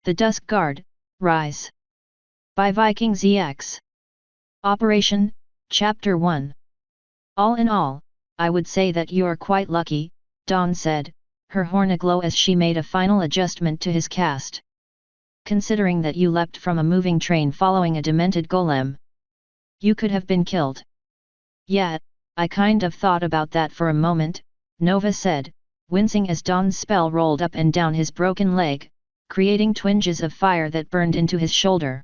The Dusk Guard, Rise. By Viking ZX. Operation, Chapter 1. All in all, I would say that you're quite lucky, Dawn said, her horn aglow as she made a final adjustment to his cast. Considering that you leapt from a moving train following a demented golem. You could have been killed. Yeah, I kind of thought about that for a moment, Nova said, wincing as Dawn's spell rolled up and down his broken leg, creating twinges of fire that burned into his shoulder.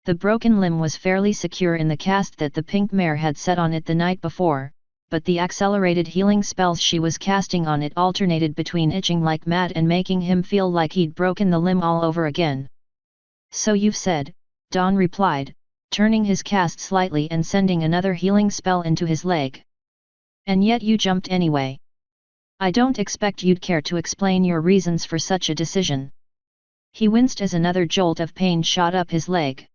The broken limb was fairly secure in the cast that the pink mare had set on it the night before, but the accelerated healing spells she was casting on it alternated between itching like mad and making him feel like he'd broken the limb all over again. So you've said, Dawn replied, turning his cast slightly and sending another healing spell into his leg. And yet you jumped anyway. I don't expect you'd care to explain your reasons for such a decision. He winced as another jolt of pain shot up his leg.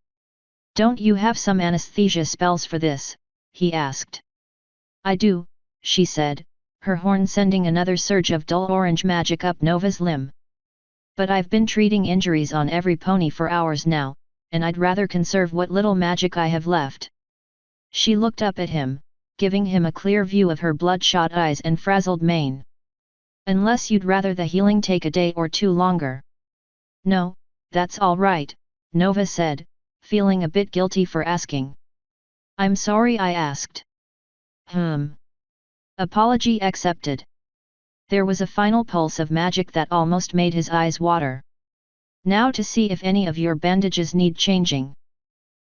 Don't you have some anesthesia spells for this? He asked. I do, she said, her horn sending another surge of dull orange magic up Nova's limb. But I've been treating injuries on every pony for hours now, and I'd rather conserve what little magic I have left. She looked up at him, giving him a clear view of her bloodshot eyes and frazzled mane. Unless you'd rather the healing take a day or two longer. No, that's all right, Nova said, feeling a bit guilty for asking. I'm sorry I asked. Apology accepted. There was a final pulse of magic that almost made his eyes water. Now to see if any of your bandages need changing.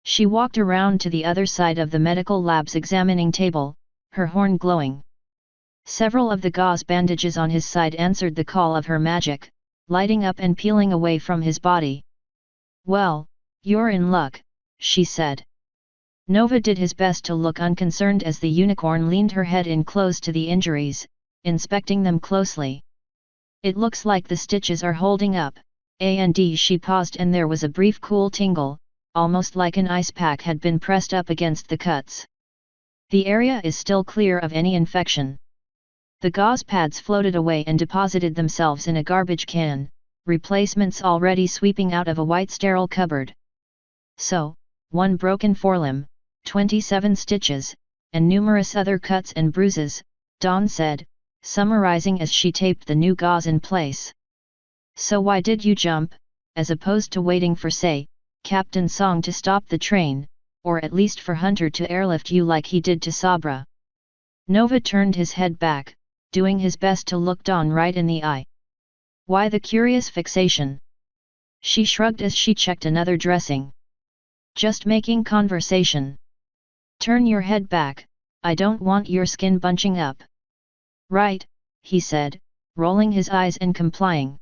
She walked around to the other side of the medical lab's examining table, her horn glowing. Several of the gauze bandages on his side answered the call of her magic, lighting up and peeling away from his body. Well, you're in luck, she said. Nova did his best to look unconcerned as the unicorn leaned her head in close to the injuries, inspecting them closely. It looks like the stitches are holding up, she paused and there was a brief cool tingle, almost like an ice pack had been pressed up against the cuts. The area is still clear of any infection. The gauze pads floated away and deposited themselves in a garbage can, replacements already sweeping out of a white sterile cupboard. So, one broken forelimb, 27 stitches, and numerous other cuts and bruises, Dawn said, summarizing as she taped the new gauze in place. So why did you jump, as opposed to waiting for say, Captain Song to stop the train, or at least for Hunter to airlift you like he did to Sabra? Nova turned his head back, doing his best to look Dawn right in the eye. Why the curious fixation? She shrugged as she checked another dressing. Just making conversation. Turn your head back, I don't want your skin bunching up. Right, he said, rolling his eyes and complying.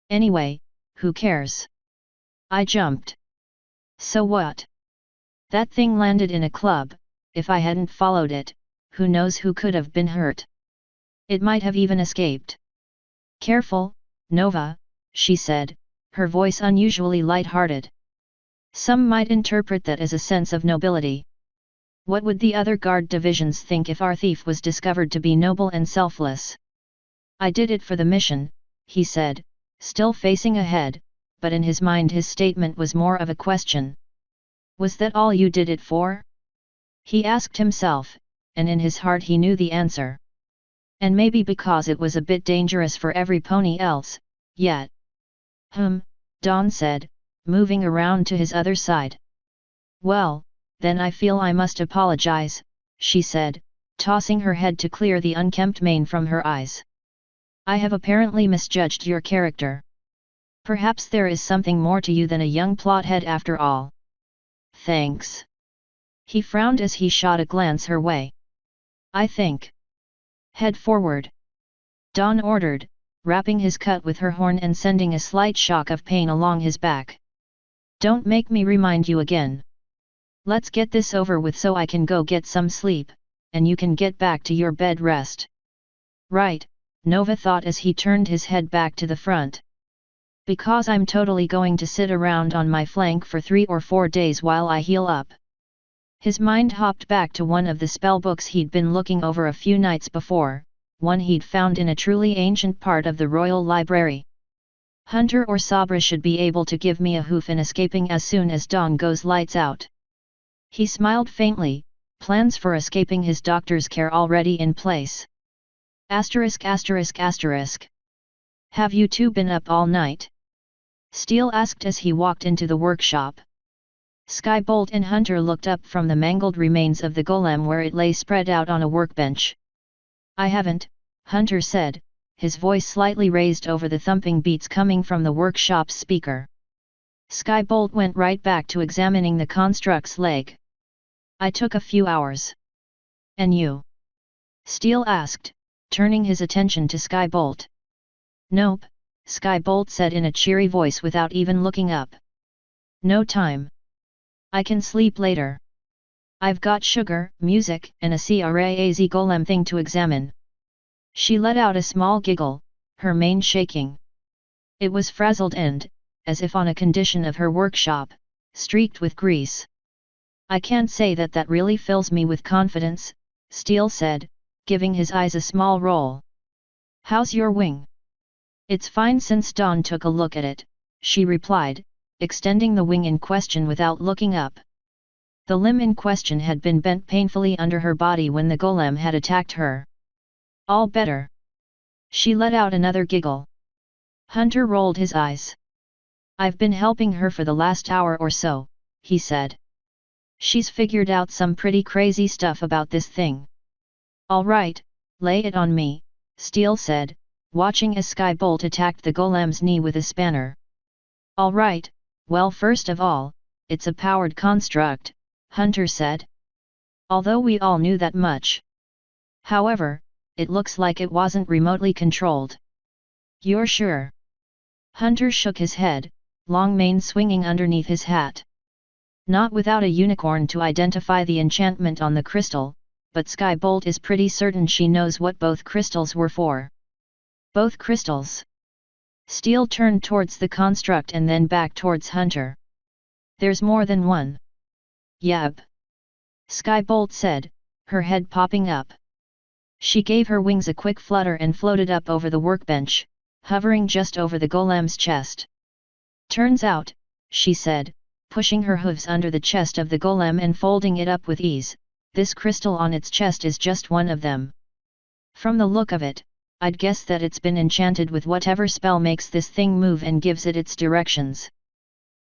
Anyway, who cares? I jumped. So what? That thing landed in a club, if I hadn't followed it, who knows who could have been hurt. It might have even escaped. Careful, Nova, she said, her voice unusually light-hearted. Some might interpret that as a sense of nobility. What would the other guard divisions think if our thief was discovered to be noble and selfless? I did it for the mission, he said, still facing ahead, but in his mind his statement was more of a question. Was that all you did it for? He asked himself, and in his heart he knew the answer. And maybe because it was a bit dangerous for every pony else, yet. Dawn said, moving around to his other side. Well, then I feel I must apologize, she said, tossing her head to clear the unkempt mane from her eyes. I have apparently misjudged your character. Perhaps there is something more to you than a young plothead after all. Thanks. He frowned as he shot a glance her way. I think. Head forward. Dawn ordered, wrapping his cut with her horn and sending a slight shock of pain along his back. Don't make me remind you again. Let's get this over with so I can go get some sleep, and you can get back to your bed rest. Right, Nova thought as he turned his head back to the front. Because I'm totally going to sit around on my flank for 3 or 4 days while I heal up. His mind hopped back to one of the spellbooks he'd been looking over a few nights before, one he'd found in a truly ancient part of the royal library. Hunter or Sabra should be able to give me a hoof in escaping as soon as dawn goes lights out. He smiled faintly, plans for escaping his doctor's care already in place. Asterisk asterisk asterisk. Have you two been up all night? Steele asked as he walked into the workshop. Skybolt and Hunter looked up from the mangled remains of the golem where it lay spread out on a workbench. I haven't, Hunter said, his voice slightly raised over the thumping beats coming from the workshop's speaker. Skybolt went right back to examining the construct's leg. I took a few hours. And you? Steele asked, turning his attention to Skybolt. Nope, Skybolt said in a cheery voice without even looking up. No time. I can sleep later. I've got sugar, music, and a CRAZ golem thing to examine. She let out a small giggle, her mane shaking. It was frazzled and, as if on a condition of her workshop, streaked with grease. I can't say that that really fills me with confidence, Steele said, giving his eyes a small roll. How's your wing? It's fine since Dawn took a look at it, she replied, extending the wing in question without looking up. The limb in question had been bent painfully under her body when the golem had attacked her. All better. She let out another giggle. Hunter rolled his eyes. I've been helping her for the last hour or so, he said. She's figured out some pretty crazy stuff about this thing. All right, lay it on me, Steele said, watching as Skybolt attacked the golem's knee with a spanner. All right, well first of all, it's a powered construct, Hunter said. Although we all knew that much. However, it looks like it wasn't remotely controlled. You're sure? Hunter shook his head, long mane swinging underneath his hat. Not without a unicorn to identify the enchantment on the crystal, but Skybolt is pretty certain she knows what both crystals were for. Both crystals? Steele turned towards the construct and then back towards Hunter. There's more than one. Yep. Skybolt said, her head popping up. She gave her wings a quick flutter and floated up over the workbench, hovering just over the golem's chest. Turns out, she said, pushing her hooves under the chest of the golem and folding it up with ease, this crystal on its chest is just one of them. From the look of it, I'd guess that it's been enchanted with whatever spell makes this thing move and gives it its directions.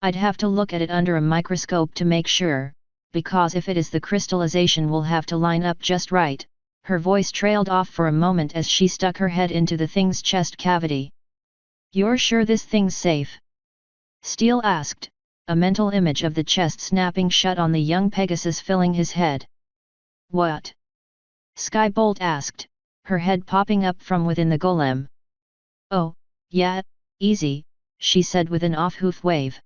I'd have to look at it under a microscope to make sure, because if it is the crystallization will have to line up just right. Her voice trailed off for a moment as she stuck her head into the thing's chest cavity. You're sure this thing's safe? Steele asked, a mental image of the chest snapping shut on the young Pegasus filling his head. What? Skybolt asked, her head popping up from within the golem. Oh, yeah, easy, she said with an off-hoof wave.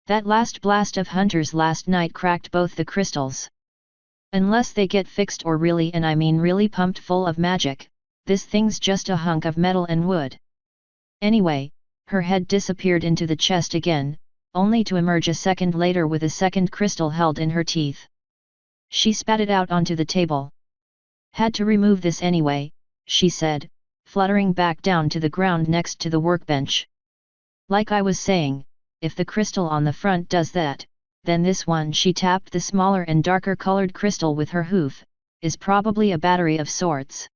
That last blast of Hunter's last night cracked both the crystals. Unless they get fixed or really, and I mean really pumped full of magic, this thing's just a hunk of metal and wood. Anyway, her head disappeared into the chest again, only to emerge a second later with a second crystal held in her teeth. She spat it out onto the table. Had to remove this anyway, she said, fluttering back down to the ground next to the workbench. Like I was saying, if the crystal on the front does that, then this one, she tapped the smaller and darker colored crystal with her hoof, is probably a battery of sorts.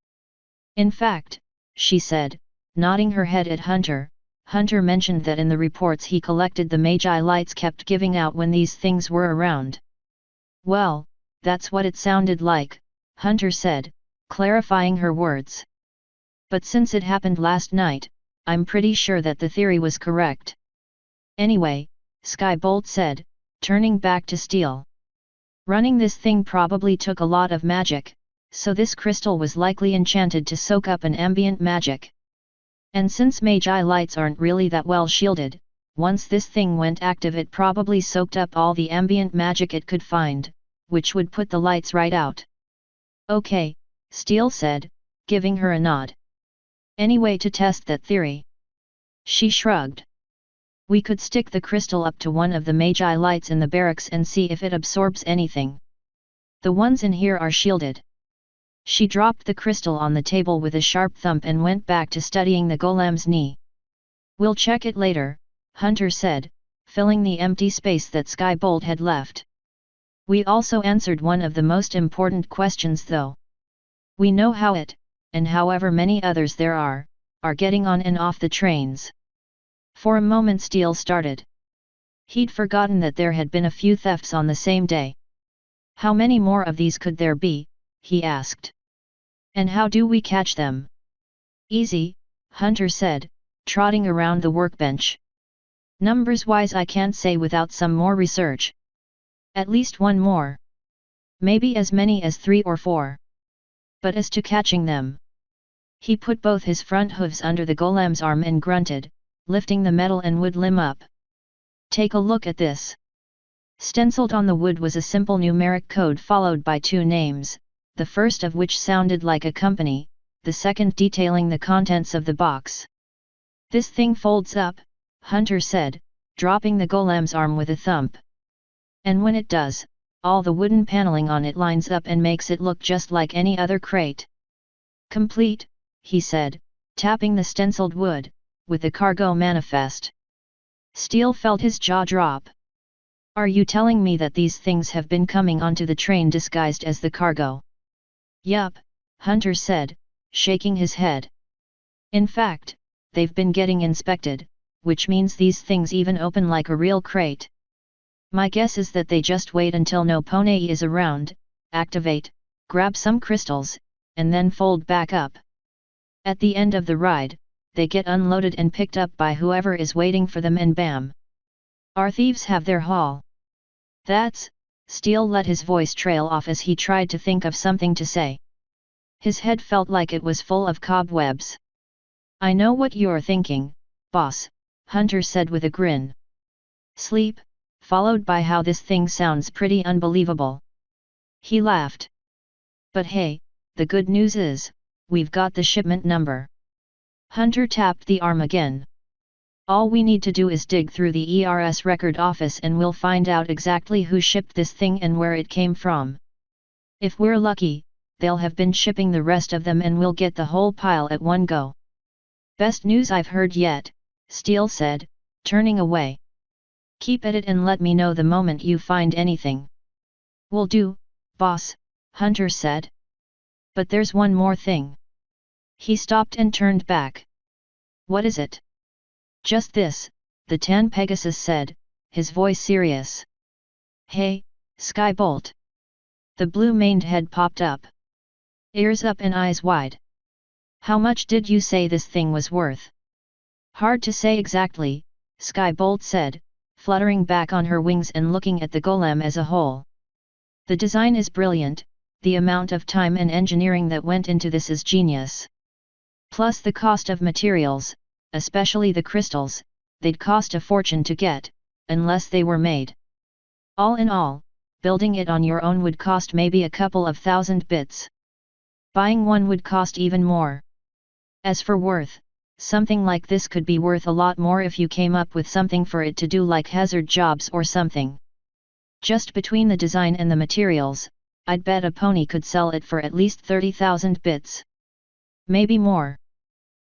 In fact, she said, nodding her head at Hunter, Hunter mentioned that in the reports he collected the Magi lights kept giving out when these things were around. Well, that's what it sounded like, Hunter said, clarifying her words. But since it happened last night, I'm pretty sure that the theory was correct. Anyway, Skybolt said, turning back to Steele. Running this thing probably took a lot of magic, so this crystal was likely enchanted to soak up an ambient magic. And since Magi lights aren't really that well shielded, once this thing went active it probably soaked up all the ambient magic it could find, which would put the lights right out. Okay, Steele said, giving her a nod. Any way to test that theory? She shrugged. We could stick the crystal up to one of the Magi lights in the barracks and see if it absorbs anything. The ones in here are shielded. She dropped the crystal on the table with a sharp thump and went back to studying the golem's knee. We'll check it later, Hunter said, filling the empty space that Skybolt had left. We also answered one of the most important questions though. We know how it, and however many others there are getting on and off the trains. For a moment Steele started. He'd forgotten that there had been a few thefts on the same day. How many more of these could there be, he asked. And how do we catch them? Easy, Hunter said, trotting around the workbench. Numbers-wise I can't say without some more research. At least one more. Maybe as many as 3 or 4. But as to catching them. He put both his front hooves under the golem's arm and grunted, lifting the metal and wood limb up. Take a look at this. Stenciled on the wood was a simple numeric code followed by 2 names, the first of which sounded like a company, the second detailing the contents of the box. This thing folds up, Hunter said, dropping the golem's arm with a thump. And when it does, all the wooden paneling on it lines up and makes it look just like any other crate. Complete, he said, tapping the stenciled wood, with the cargo manifest. Steele felt his jaw drop. Are you telling me that these things have been coming onto the train disguised as the cargo? Yup, Hunter said, shaking his head. In fact, they've been getting inspected, which means these things even open like a real crate. My guess is that they just wait until no pony is around, activate, grab some crystals, and then fold back up. At the end of the ride, they get unloaded and picked up by whoever is waiting for them and bam! Our thieves have their haul. That's, Steele let his voice trail off as he tried to think of something to say. His head felt like it was full of cobwebs. I know what you're thinking, boss, Hunter said with a grin. Sleep, followed by how this thing sounds pretty unbelievable. He laughed. But hey, the good news is, we've got the shipment number. Hunter tapped the arm again. All we need to do is dig through the ERS record office and we'll find out exactly who shipped this thing and where it came from. If we're lucky, they'll have been shipping the rest of them and we'll get the whole pile at one go. Best news I've heard yet, Steele said, turning away. Keep at it and let me know the moment you find anything. Will do, boss, Hunter said. But there's one more thing. He stopped and turned back. What is it? Just this, the Tan Pegasus said, his voice serious. Hey, Skybolt. The blue-maned head popped up. Ears up and eyes wide. How much did you say this thing was worth? Hard to say exactly, Skybolt said, fluttering back on her wings and looking at the golem as a whole. The design is brilliant, the amount of time and engineering that went into this is genius. Plus the cost of materials, especially the crystals, they'd cost a fortune to get, unless they were made. All in all, building it on your own would cost maybe a couple of thousand bits. Buying one would cost even more. As for worth, something like this could be worth a lot more if you came up with something for it to do like hazard jobs or something. Just between the design and the materials, I'd bet a pony could sell it for at least 30,000 bits. Maybe more.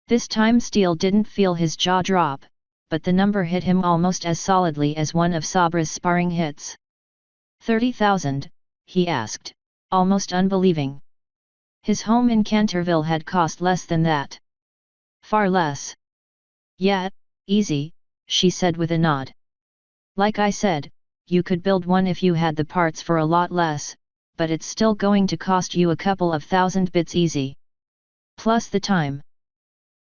This time Steele didn't feel his jaw drop, but the number hit him almost as solidly as one of Sabra's sparring hits. 30,000, he asked, almost unbelieving. His home in Canterville had cost less than that. Far less. Yeah, easy, she said with a nod. Like I said, you could build one if you had the parts for a lot less, but it's still going to cost you a couple of thousand bits easy. Plus the time.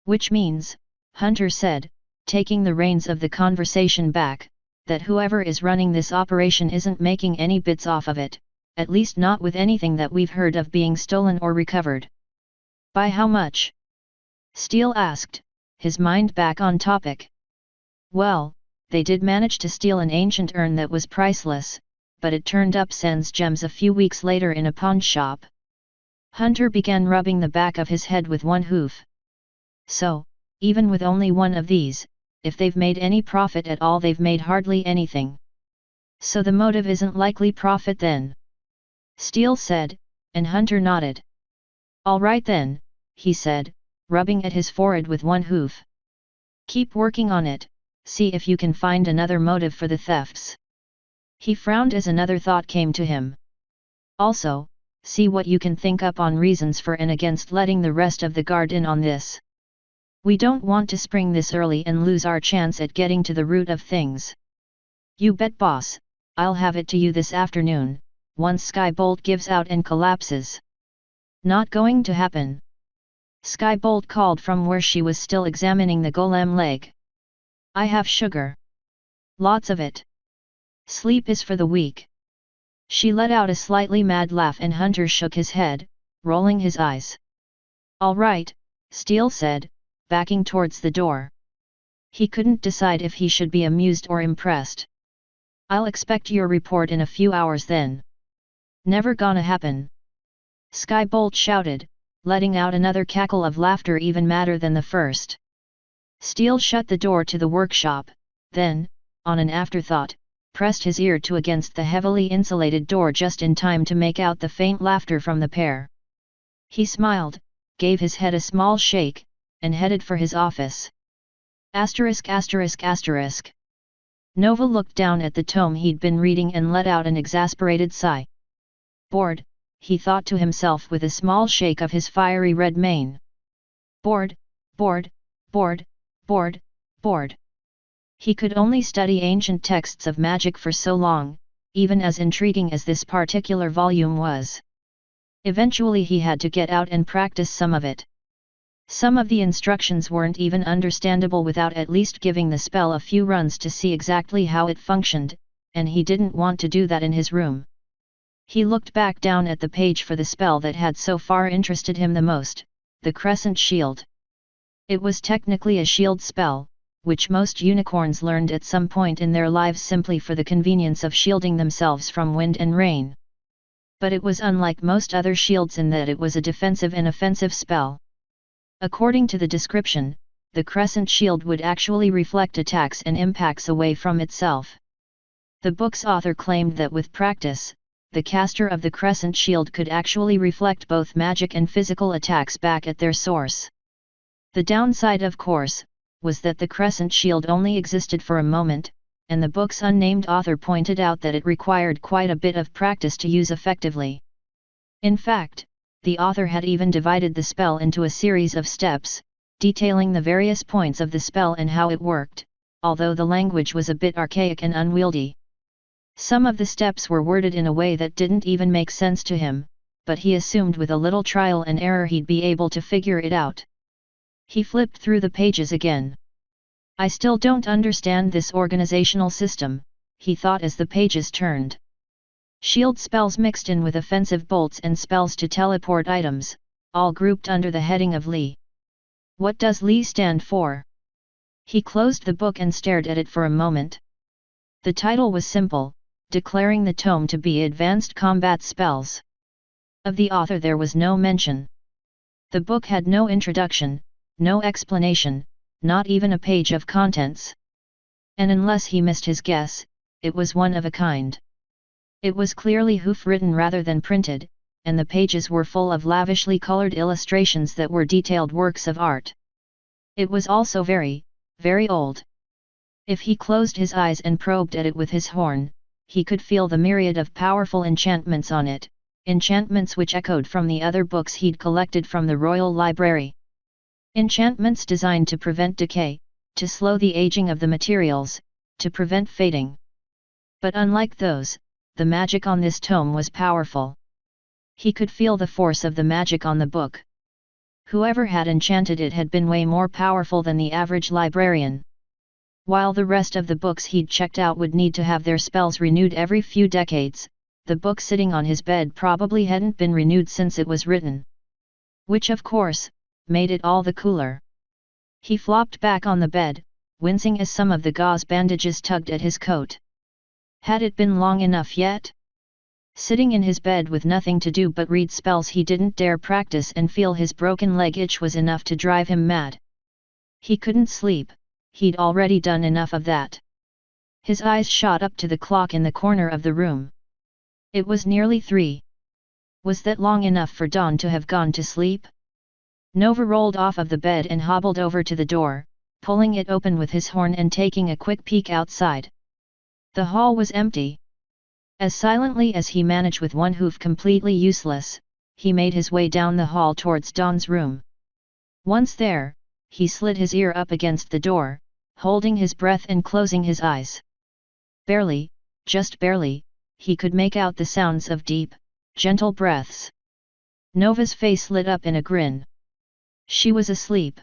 Which means, Hunter said, taking the reins of the conversation back, that whoever is running this operation isn't making any bits off of it, at least not with anything that we've heard of being stolen or recovered. By how much? Steele asked, his mind back on topic. Well, they did manage to steal an ancient urn that was priceless, but it turned up Sen's gems a few weeks later in a pawn shop. Hunter began rubbing the back of his head with one hoof. So, even with only one of these, if they've made any profit at all, they've made hardly anything. So the motive isn't likely profit then? Steele said, and Hunter nodded. All right then, he said, rubbing at his forehead with one hoof. Keep working on it, see if you can find another motive for the thefts. He frowned as another thought came to him. Also, see what you can think up on reasons for and against letting the rest of the guard in on this. We don't want to spring this early and lose our chance at getting to the root of things. You bet, boss, I'll have it to you this afternoon, once Skybolt gives out and collapses. Not going to happen. Skybolt called from where she was still examining the golem leg. I have sugar. Lots of it. Sleep is for the weak. She let out a slightly mad laugh and Hunter shook his head, rolling his eyes. All right, Steele said, backing towards the door. He couldn't decide if he should be amused or impressed. I'll expect your report in a few hours then. Never gonna happen. Skybolt shouted, letting out another cackle of laughter even madder than the first. Steele shut the door to the workshop, then, on an afterthought, pressed his ear to against the heavily insulated door just in time to make out the faint laughter from the pair. He smiled, gave his head a small shake, and headed for his office. Asterisk asterisk asterisk. Nova looked down at the tome he'd been reading and let out an exasperated sigh. Bored, he thought to himself with a small shake of his fiery red mane. Bored, bored, bored, bored, bored. He could only study ancient texts of magic for so long, even as intriguing as this particular volume was. Eventually he had to get out and practice some of it. Some of the instructions weren't even understandable without at least giving the spell a few runs to see exactly how it functioned, and he didn't want to do that in his room. He looked back down at the page for the spell that had so far interested him the most, the Crescent Shield. It was technically a shield spell, which most unicorns learned at some point in their lives simply for the convenience of shielding themselves from wind and rain. But it was unlike most other shields in that it was a defensive and offensive spell. According to the description, the Crescent Shield would actually reflect attacks and impacts away from itself. The book's author claimed that with practice, the caster of the Crescent Shield could actually reflect both magic and physical attacks back at their source. The downside, of course, was that the Crescent Shield only existed for a moment, and the book's unnamed author pointed out that it required quite a bit of practice to use effectively. In fact, the author had even divided the spell into a series of steps, detailing the various points of the spell and how it worked, although the language was a bit archaic and unwieldy. Some of the steps were worded in a way that didn't even make sense to him, but he assumed with a little trial and error he'd be able to figure it out. He flipped through the pages again. I still don't understand this organizational system, he thought as the pages turned. Shield spells mixed in with offensive bolts and spells to teleport items, all grouped under the heading of Li. What does Li stand for? He closed the book and stared at it for a moment. The title was simple, declaring the tome to be Advanced Combat Spells. Of the author there was no mention. The book had no introduction, no explanation, not even a page of contents. And unless he missed his guess, it was one of a kind. It was clearly hoof-written rather than printed, and the pages were full of lavishly colored illustrations that were detailed works of art. It was also very, very old. If he closed his eyes and probed at it with his horn, he could feel the myriad of powerful enchantments on it, enchantments which echoed from the other books he'd collected from the Royal Library. Enchantments designed to prevent decay, to slow the aging of the materials, to prevent fading. But unlike those, the magic on this tome was powerful. He could feel the force of the magic on the book. Whoever had enchanted it had been way more powerful than the average librarian. While the rest of the books he'd checked out would need to have their spells renewed every few decades, the book sitting on his bed probably hadn't been renewed since it was written. Which of course, made it all the cooler. He flopped back on the bed, wincing as some of the gauze bandages tugged at his coat. Had it been long enough yet? Sitting in his bed with nothing to do but read spells he didn't dare practice and feel his broken leg itch was enough to drive him mad. He couldn't sleep, he'd already done enough of that. His eyes shot up to the clock in the corner of the room. It was nearly 3. Was that long enough for Dawn to have gone to sleep? Nova rolled off of the bed and hobbled over to the door, pulling it open with his horn and taking a quick peek outside. The hall was empty. As silently as he managed with one hoof completely useless, he made his way down the hall towards Dawn's room. Once there, he slid his ear up against the door, holding his breath and closing his eyes. Barely, just barely, he could make out the sounds of deep, gentle breaths. Nova's face lit up in a grin. She was asleep.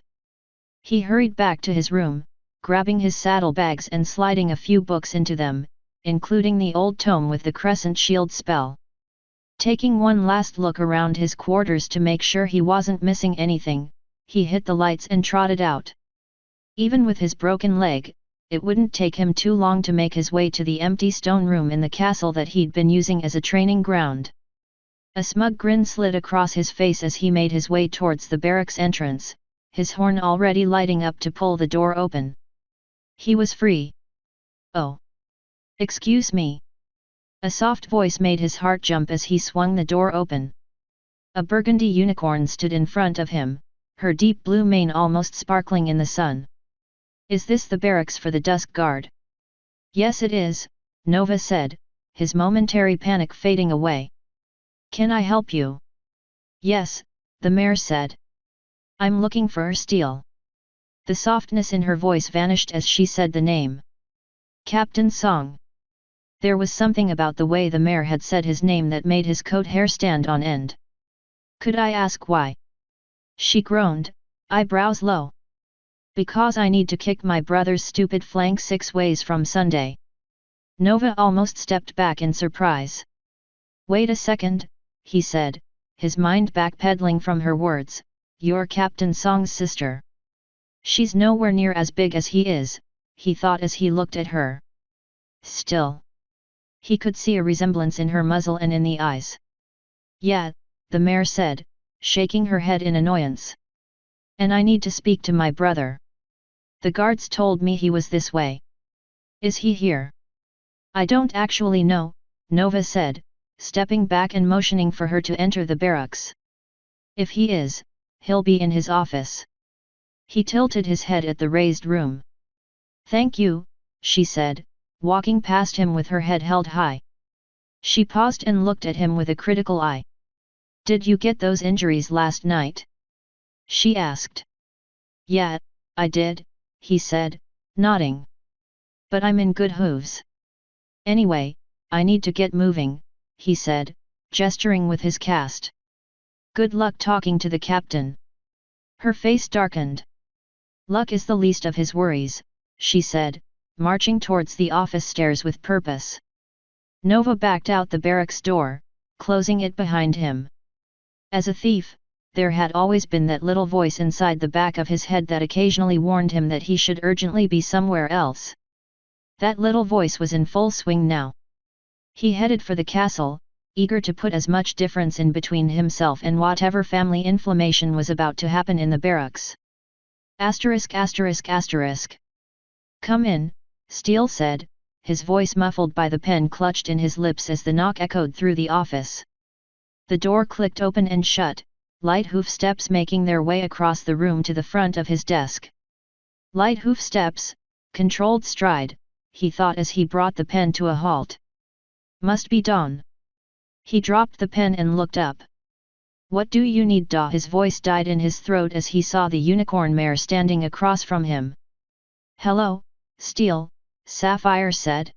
He hurried back to his room, grabbing his saddlebags and sliding a few books into them, including the old tome with the crescent shield spell. Taking one last look around his quarters to make sure he wasn't missing anything, he hit the lights and trotted out. Even with his broken leg, it wouldn't take him too long to make his way to the empty stone room in the castle that he'd been using as a training ground. A smug grin slid across his face as he made his way towards the barracks entrance, his horn already lighting up to pull the door open. He was free. Oh! Excuse me. A soft voice made his heart jump as he swung the door open. A burgundy unicorn stood in front of him, her deep blue mane almost sparkling in the sun. Is this the barracks for the Dusk Guard? Yes it is, Nova said, his momentary panic fading away. Can I help you? Yes, the mare said. I'm looking for Steele. The softness in her voice vanished as she said the name. Captain Song. There was something about the way the mare had said his name that made his coat hair stand on end. Could I ask why? She groaned, eyebrows low. Because I need to kick my brother's stupid flank 6 ways from Sunday. Nova almost stepped back in surprise. Wait a second, he said, his mind backpedaling from her words, you're Captain Song's sister. She's nowhere near as big as he is, he thought as he looked at her. Still. He could see a resemblance in her muzzle and in the eyes. Yeah, the mare said, shaking her head in annoyance. And I need to speak to my brother. The guards told me he was this way. Is he here? I don't actually know, Nova said, stepping back and motioning for her to enter the barracks. If he is, he'll be in his office. He tilted his head at the raised room. Thank you, she said, walking past him with her head held high. She paused and looked at him with a critical eye. Did you get those injuries last night? She asked. Yeah, I did, he said, nodding. But I'm in good hooves. Anyway, I need to get moving, he said, gesturing with his cast. Good luck talking to the captain. Her face darkened. Luck is the least of his worries, she said, marching towards the office stairs with purpose. Nova backed out the barracks door, closing it behind him. As a thief, there had always been that little voice inside the back of his head that occasionally warned him that he should urgently be somewhere else. That little voice was in full swing now. He headed for the castle, eager to put as much difference in between himself and whatever family inflammation was about to happen in the barracks. Asterisk asterisk asterisk. Come in, Steele said, his voice muffled by the pen clutched in his lips as the knock echoed through the office. The door clicked open and shut, light hoof steps making their way across the room to the front of his desk. Light hoof steps, controlled stride, he thought as he brought the pen to a halt. Must be Dawn. He dropped the pen and looked up. What do you need, Da? His voice died in his throat as he saw the unicorn mare standing across from him. Hello, Steele, Sapphire said.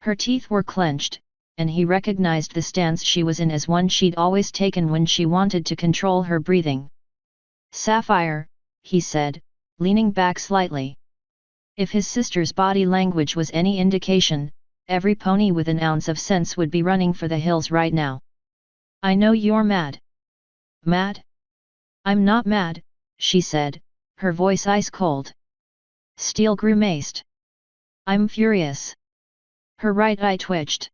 Her teeth were clenched, and he recognized the stance she was in as one she'd always taken when she wanted to control her breathing. Sapphire, he said, leaning back slightly. If his sister's body language was any indication, every pony with an ounce of sense would be running for the hills right now. I know you're mad. Mad? I'm not mad, she said, her voice ice cold. Steele grimaced. I'm furious. Her right eye twitched.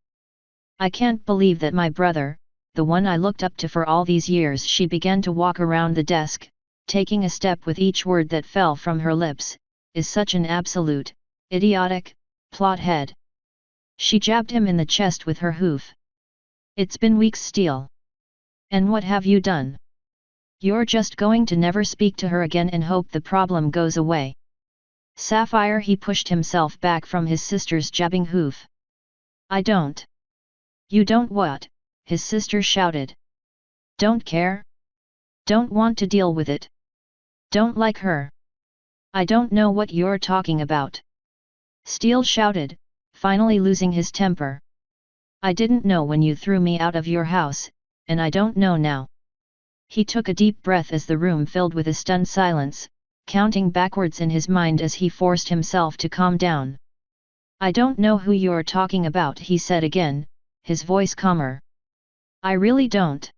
I can't believe that my brother, the one I looked up to for all these years. She began to walk around the desk, taking a step with each word that fell from her lips, is such an absolute, idiotic, plothead. She jabbed him in the chest with her hoof. It's been weeks, Steele. And what have you done? You're just going to never speak to her again and hope the problem goes away. Sapphire, he pushed himself back from his sister's jabbing hoof. I don't. You don't what? His sister shouted. Don't care? Don't want to deal with it? Don't like her? I don't know what you're talking about. Steel shouted, finally losing his temper. I didn't know when you threw me out of your house, and I don't know now. He took a deep breath as the room filled with a stunned silence, counting backwards in his mind as he forced himself to calm down. I don't know who you're talking about, he said again, his voice calmer. I really don't.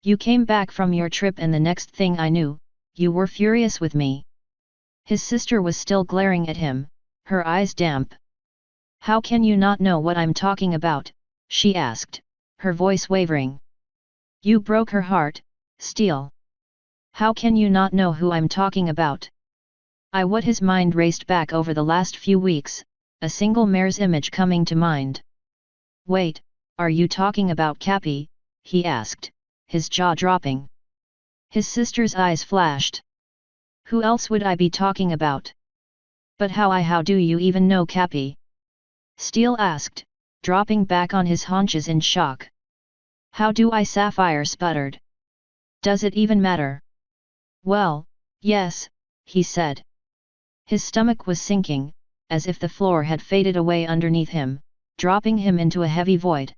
You came back from your trip and the next thing I knew, you were furious with me. His sister was still glaring at him, her eyes damp. How can you not know what I'm talking about? She asked, her voice wavering. You broke her heart, Steel. How can you not know who I'm talking about? What his mind raced back over the last few weeks, a single mare's image coming to mind. Wait, are you talking about Cappy? He asked, his jaw dropping. His sister's eyes flashed. Who else would I be talking about? But how do you even know Cappy? Steel asked, dropping back on his haunches in shock. How do I? Sapphire sputtered. Does it even matter? Well, yes, he said. His stomach was sinking, as if the floor had faded away underneath him, dropping him into a heavy void.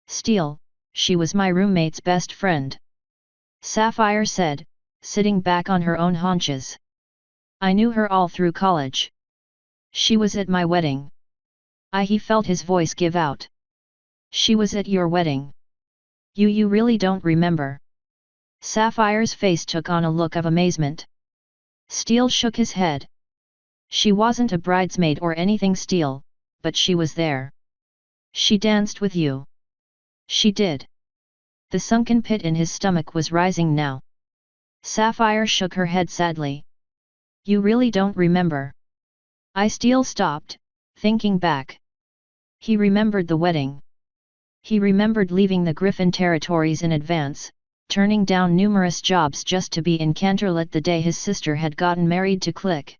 Steel, she was my roommate's best friend. Sapphire said, sitting back on her own haunches. I knew her all through college. She was at my wedding. He felt his voice give out. She was at your wedding. You really don't remember? Sapphire's face took on a look of amazement. Steel shook his head. She wasn't a bridesmaid or anything, Steel, but she was there. She danced with you. She did. The sunken pit in his stomach was rising now. Sapphire shook her head sadly. You really don't remember? Steel stopped, thinking back. He remembered the wedding. He remembered leaving the Griffin territories in advance, turning down numerous jobs just to be in Canterlot the day his sister had gotten married to Click.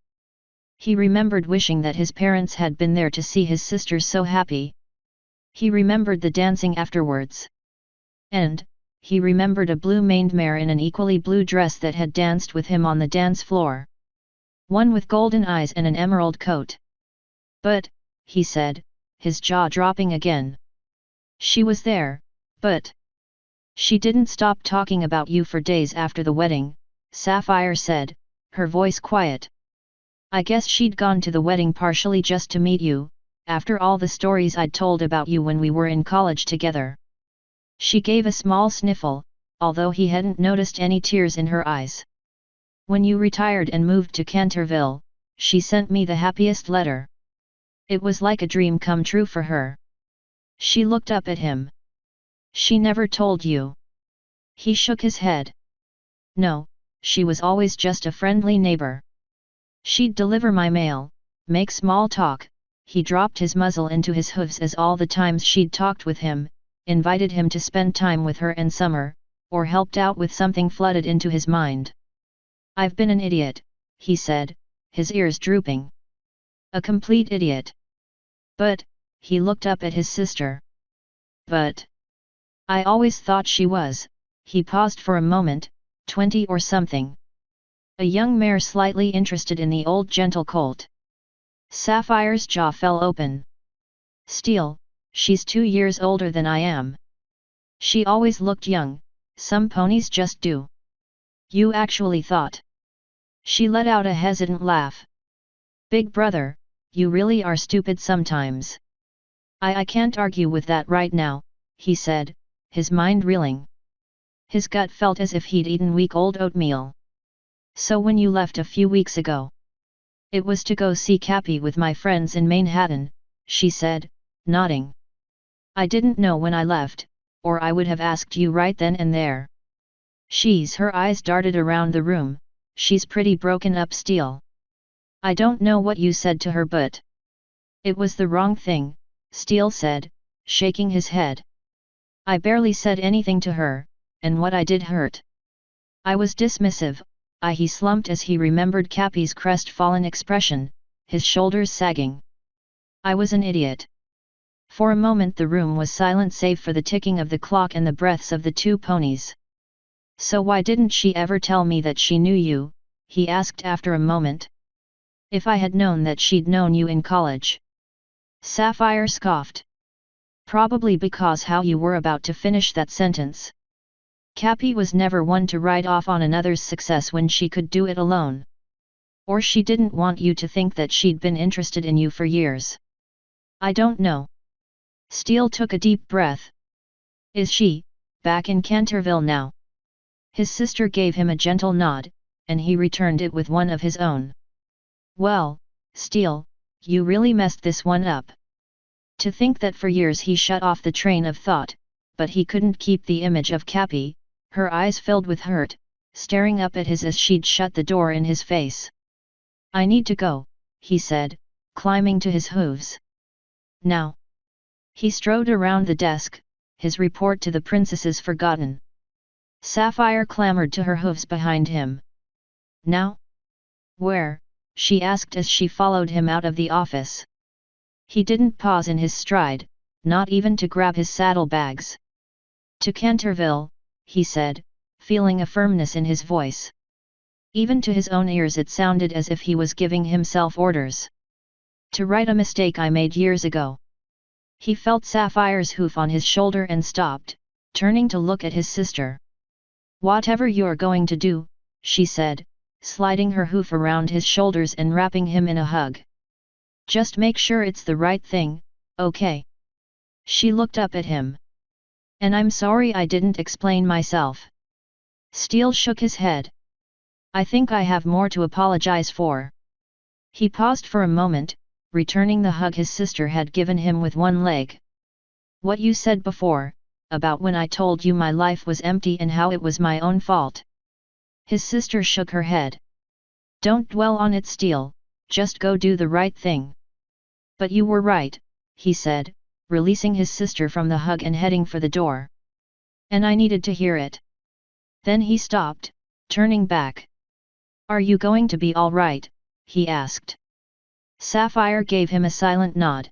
He remembered wishing that his parents had been there to see his sister so happy. He remembered the dancing afterwards. And, he remembered a blue-maned mare in an equally blue dress that had danced with him on the dance floor. One with golden eyes and an emerald coat. But, he said, his jaw dropping again. She was there, but... She didn't stop talking about you for days after the wedding, Sapphire said, her voice quiet. I guess she'd gone to the wedding partially just to meet you, after all the stories I'd told about you when we were in college together. She gave a small sniffle, although he hadn't noticed any tears in her eyes. When you retired and moved to Canterville, she sent me the happiest letter. It was like a dream come true for her. She looked up at him. She never told you? He shook his head. No, she was always just a friendly neighbor. She'd deliver my mail, make small talk. He dropped his muzzle into his hooves as all the times she'd talked with him, invited him to spend time with her in summer, or helped out with something flooded into his mind. I've been an idiot, he said, his ears drooping. A complete idiot. But, he looked up at his sister. But... I always thought she was, he paused for a moment, 20 or something. A young mare slightly interested in the old gentle colt. Sapphire's jaw fell open. Steel, she's 2 years older than I am. She always looked young, some ponies just do. You actually thought? She let out a hesitant laugh. Big brother, you really are stupid sometimes. I can't argue with that right now, he said, his mind reeling. His gut felt as if he'd eaten week-old oatmeal. So when you left a few weeks ago? It was to go see Cappy with my friends in Manhattan, she said, nodding. I didn't know when I left, or I would have asked you right then and there. Her eyes darted around the room, she's pretty broken up, Steel. I don't know what you said to her, but... It was the wrong thing, Steel said, shaking his head. I barely said anything to her, and what I did hurt. I was dismissive, He slumped as he remembered Cappy's crestfallen expression, his shoulders sagging. I was an idiot. For a moment the room was silent save for the ticking of the clock and the breaths of the two ponies. So why didn't she ever tell me that she knew you? He asked after a moment. If I had known that she'd known you in college. Sapphire scoffed. Probably because how you were about to finish that sentence. Cappy was never one to ride off on another's success when she could do it alone. Or she didn't want you to think that she'd been interested in you for years. I don't know. Steele took a deep breath. Is she, back in Canterville now? His sister gave him a gentle nod, and he returned it with one of his own. Well, Steele, you really messed this one up. To think that for years he shut off the train of thought, but he couldn't keep the image of Cappy, her eyes filled with hurt, staring up at his as she'd shut the door in his face. I need to go, he said, climbing to his hooves. Now. He strode around the desk, his report to the princesses forgotten. Sapphire clambered to her hooves behind him. Now? Where? She asked as she followed him out of the office. He didn't pause in his stride, not even to grab his saddlebags. To Canterville, he said, feeling a firmness in his voice. Even to his own ears it sounded as if he was giving himself orders. To right a mistake I made years ago. He felt Sapphire's hoof on his shoulder and stopped, turning to look at his sister. Whatever you're going to do, she said, sliding her hoof around his shoulders and wrapping him in a hug. Just make sure it's the right thing, okay? She looked up at him. And I'm sorry I didn't explain myself. Steele shook his head. I think I have more to apologize for. He paused for a moment, returning the hug his sister had given him with one leg. What you said before, about when I told you my life was empty and how it was my own fault. His sister shook her head. Don't dwell on it, Steele, just go do the right thing. But you were right, he said, releasing his sister from the hug and heading for the door. And I needed to hear it. Then he stopped, turning back. Are you going to be all right? He asked. Sapphire gave him a silent nod.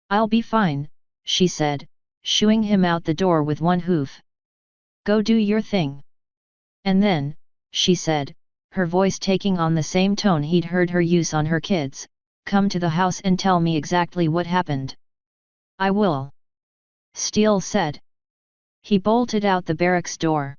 I'll be fine, she said, shooing him out the door with one hoof. Go do your thing. And then, she said, her voice taking on the same tone he'd heard her use on her kids, come to the house and tell me exactly what happened. I will. Steele said. He bolted out the barracks door.